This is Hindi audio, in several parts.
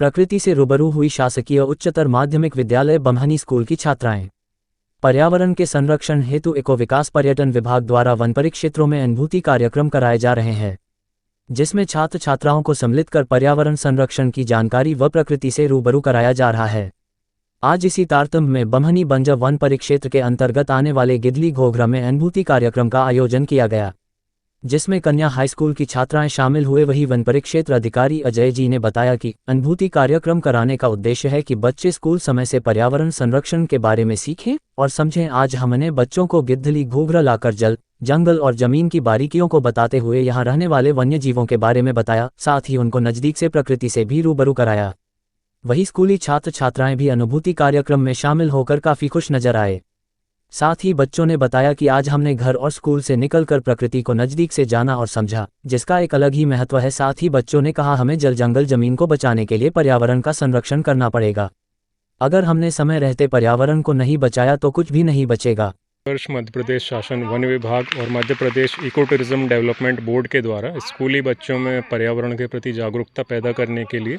प्रकृति से रूबरू हुई शासकीय उच्चतर माध्यमिक विद्यालय बम्हनी स्कूल की छात्राएं। पर्यावरण के संरक्षण हेतु इको विकास पर्यटन विभाग द्वारा वन परिक्षेत्रों में अनुभूति कार्यक्रम कराए जा रहे हैं, जिसमें छात्र छात्राओं को सम्मिलित कर पर्यावरण संरक्षण की जानकारी व प्रकृति से रूबरू कराया जा रहा है। आज इसी तारतम्य में बम्हनी बंजा वन परिक्षेत्र के अंतर्गत आने वाले गिदली घोघरा में अनुभूति कार्यक्रम का आयोजन किया गया, जिसमें कन्या हाई स्कूल की छात्राएं शामिल हुए। वही वन परिक्षेत्र अधिकारी अजय जी ने बताया कि अनुभूति कार्यक्रम कराने का उद्देश्य है कि बच्चे स्कूल समय से पर्यावरण संरक्षण के बारे में सीखें और समझें। आज हमने बच्चों को गिद्धली घोघरा लाकर जल, जंगल और जमीन की बारीकियों को बताते हुए यहाँ रहने वाले वन्य जीवों के बारे में बताया, साथ ही उनको नज़दीक से प्रकृति से भी रूबरू कराया। वही स्कूली छात्र छात्राएं भी अनुभूति कार्यक्रम में शामिल होकर काफ़ी खुश नजर आए। साथ ही बच्चों ने बताया कि आज हमने घर और स्कूल से निकलकर प्रकृति को नज़दीक से जाना और समझा, जिसका एक अलग ही महत्व है। साथ ही बच्चों ने कहा हमें जल, जंगल, जमीन को बचाने के लिए पर्यावरण का संरक्षण करना पड़ेगा। अगर हमने समय रहते पर्यावरण को नहीं बचाया तो कुछ भी नहीं बचेगा। वर्ष मध्य प्रदेश शासन, वन विभाग और Madhya Pradesh eco tourism development board के द्वारा स्कूली बच्चों में पर्यावरण के प्रति जागरूकता पैदा करने के लिए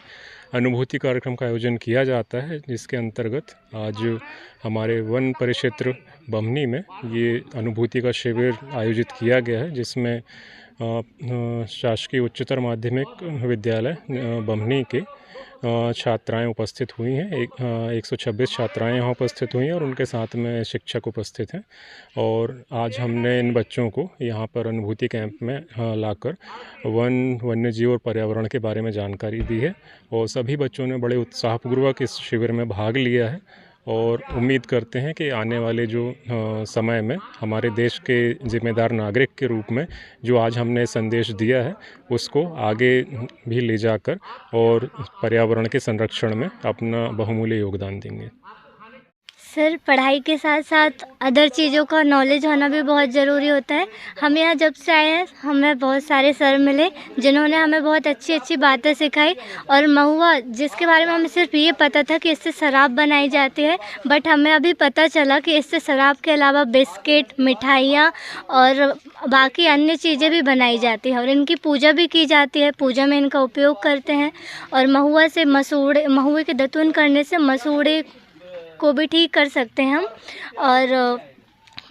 अनुभूति कार्यक्रम का आयोजन किया जाता है, जिसके अंतर्गत आज हमारे वन परिक्षेत्र बम्हनी में ये अनुभूति का शिविर आयोजित किया गया है, जिसमें शासकीय उच्चतर माध्यमिक विद्यालय बम्हनी के छात्राएं उपस्थित हुई हैं। 126 छात्राएं यहाँ उपस्थित हुई हैं और उनके साथ में शिक्षक उपस्थित हैं। और आज हमने इन बच्चों को यहाँ पर अनुभूति कैंप में लाकर वन्यजीव और पर्यावरण के बारे में जानकारी दी है और सभी बच्चों ने बड़े उत्साहपूर्वक इस शिविर में भाग लिया है और उम्मीद करते हैं कि आने वाले जो समय में हमारे देश के जिम्मेदार नागरिक के रूप में जो आज हमने संदेश दिया है उसको आगे भी ले जाकर और पर्यावरण के संरक्षण में अपना बहुमूल्य योगदान देंगे। सर, पढ़ाई के साथ साथ अदर चीज़ों का नॉलेज होना भी बहुत ज़रूरी होता है। हम यहाँ जब से आए हैं हमें बहुत सारे सर मिले जिन्होंने हमें बहुत अच्छी अच्छी बातें सिखाई। और महुआ, जिसके बारे में हमें सिर्फ ये पता था कि इससे शराब बनाई जाती है, बट हमें अभी पता चला कि इससे शराब के अलावा बिस्किट, मिठाइयाँ और बाकी अन्य चीज़ें भी बनाई जाती हैं और इनकी पूजा भी की जाती है। पूजा में इनका उपयोग करते हैं। और महुआ से महुए के दतून करने से मसूड़े को भी ठीक कर सकते हैं हम। और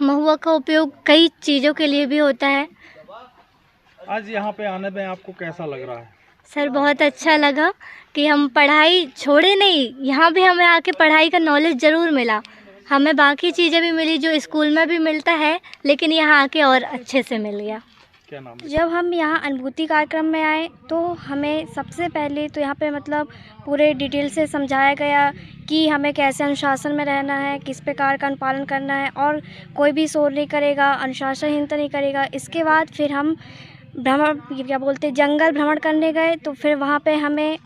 महुआ का उपयोग कई चीज़ों के लिए भी होता है। आज यहाँ पे आने में आपको कैसा लग रहा है? सर, बहुत अच्छा लगा कि हम पढ़ाई छोड़े नहीं, यहाँ भी हमें आके पढ़ाई का नॉलेज ज़रूर मिला। हमें बाकी चीज़ें भी मिली जो स्कूल में भी मिलता है, लेकिन यहाँ आके और अच्छे से मिल गया। क्या नाम है? जब हम यहाँ अनुभूति कार्यक्रम में आए तो हमें सबसे पहले तो यहाँ पे मतलब पूरे डिटेल से समझाया गया कि हमें कैसे अनुशासन में रहना है, किस प्रकार का अनुपालन करना है और कोई भी शोर नहीं करेगा, अनुशासनहीनता नहीं करेगा। इसके बाद फिर हम जंगल भ्रमण करने गए तो फिर वहाँ पे हमें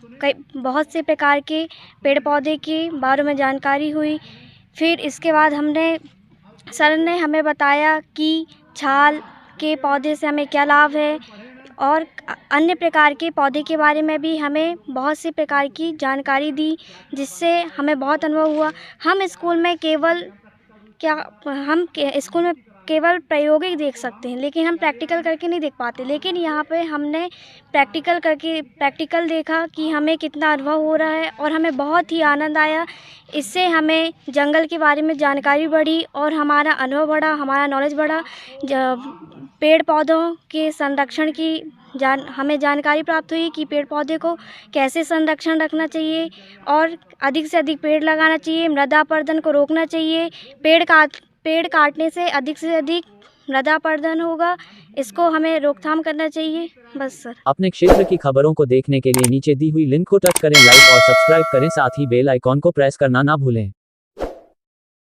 बहुत से प्रकार के पेड़ पौधे के बारे में जानकारी हुई। फिर इसके बाद सर ने हमें बताया कि छाल के पौधे से हमें क्या लाभ है और अन्य प्रकार के पौधे के बारे में भी हमें बहुत सी प्रकार की जानकारी दी, जिससे हमें बहुत अनुभव हुआ। हम स्कूल में केवल प्रायोगिक देख सकते हैं, लेकिन हम प्रैक्टिकल करके नहीं देख पाते। लेकिन यहाँ पे हमने प्रैक्टिकल देखा कि हमें कितना अनुभव हो रहा है और हमें बहुत ही आनंद आया। इससे हमें जंगल के बारे में जानकारी बढ़ी और हमारा अनुभव बढ़ा, हमारा नॉलेज बढ़ा। पेड़ पौधों के संरक्षण की हमें जानकारी प्राप्त हुई कि पेड़ पौधे को कैसे संरक्षण रखना चाहिए और अधिक से अधिक पेड़ लगाना चाहिए, मृदा अपरदन को रोकना चाहिए। पेड़ काटने से अधिक मृदा अपरदन होगा, इसको हमें रोकथाम करना चाहिए। बस सर। अपने क्षेत्र की खबरों को देखने के लिए नीचे दी हुई लिंक को टच करें, लाइक और सब्सक्राइब करें, साथ ही बेल आइकॉन को प्रेस करना ना भूलें।